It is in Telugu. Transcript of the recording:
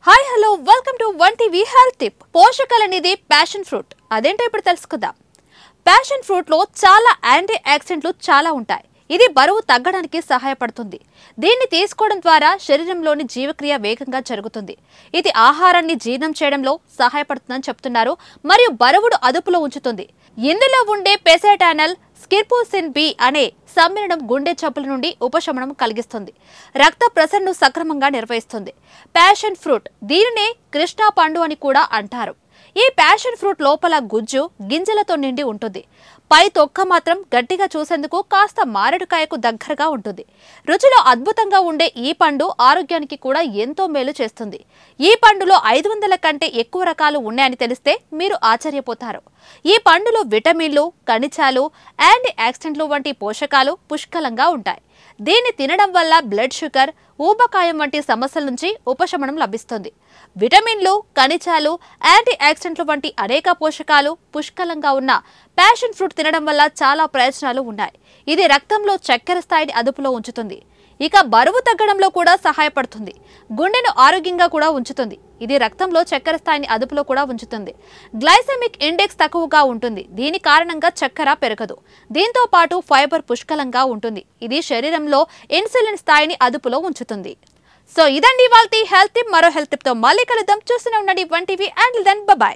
Hi hello welcome to one TV health tip. పోషకాలు అనేది ప్యాషన్ ఫ్రూట్. అదేంటో ఇప్పుడు తెలుసుకుందాం. ప్యాషన్ ఫ్రూట్ లో చాలా యాంటీ ఆక్సిడెంట్లు చాలా ఉంటాయి. ఇది బరువు తగ్గడానికి సహాయపడుతుంది. దీన్ని తీసుకోవడం ద్వారా శరీరంలోని జీవక్రియ వేగంగా జరుగుతుంది. ఇది ఆహారాన్ని జీర్ణం చేయడంలో సహాయపడుతుందని చెప్తున్నారు మరియు బరువును అదుపులో ఉంచుతుంది. ఇందులో ఉండే పెసెటానల్, స్కిర్పోసిన్ బి అనే సమ్మేళనం గుండె జబ్బుల నుండి ఉపశమనం కలిగిస్తుంది. రక్త ప్రసరణను సక్రమంగా నిర్వహిస్తుంది. ప్యాషన్ ఫ్రూట్, దీనినే కృష్ణా పండు అని కూడా అంటారు. ఈ ప్యాషన్ ఫ్రూట్ లోపల గుజ్జు గింజలతో నిండి ఉంటుంది. పై తొక్క మాత్రం గట్టిగా చూసేందుకు కాస్త మారేడుకాయకు దగ్గరగా ఉంటుంది. రుచిలో అద్భుతంగా ఉండే ఈ పండు ఆరోగ్యానికి కూడా ఎంతో మేలు చేస్తుంది. ఈ పండులో 500 కంటే ఎక్కువ రకాలు ఉన్నాయని తెలిస్తే మీరు ఆశ్చర్యపోతారు. ఈ పండులో విటమిన్లు, ఖనిజాలు, యాంటీ ఆక్సిడెంట్లు వంటి పోషకాలు పుష్కలంగా ఉంటాయి. దీన్ని తినడం వల్ల బ్లడ్ షుగర్, ఊబకాయం వంటి సమస్యల నుంచి ఉపశమనం లభిస్తుంది. విటమిన్లు, ఖనిజాలు, యాంటీ ఆక్సిడెంట్లు వంటి అనేక పోషకాలు పుష్కలంగా ఉన్న ప్యాషన్ ఫ్రూట్ తినడం వల్ల చాలా ప్రయోజనాలు ఉన్నాయి. ఇది రక్తంలో చక్కెర స్థాయిని అదుపులో ఉంచుతుంది. ఇక బరువు తగ్గడంలో కూడా సహాయపడుతుంది. గుండెను ఆరోగ్యంగా కూడా ఉంచుతుంది. ఇది రక్తంలో చక్కెర స్థాయిని అదుపులో కూడా ఉంచుతుంది. గ్లైసెమిక్ ఇండెక్స్ తక్కువగా ఉంటుంది. దీని కారణంగా చక్కెర పెరగదు. దీంతో పాటు ఫైబర్ పుష్కలంగా ఉంటుంది. ఇది శరీరంలో ఇన్సులిన్ స్థాయిని అదుపులో ఉంచుతుంది. సో ఇదండి ఇవాల్టి హెల్త్ టిప్. మరో హెల్త్ టిప్ తో మళ్ళీ కలుద్దాం. చూస్తూనే ఉండండి one TV. Until then by.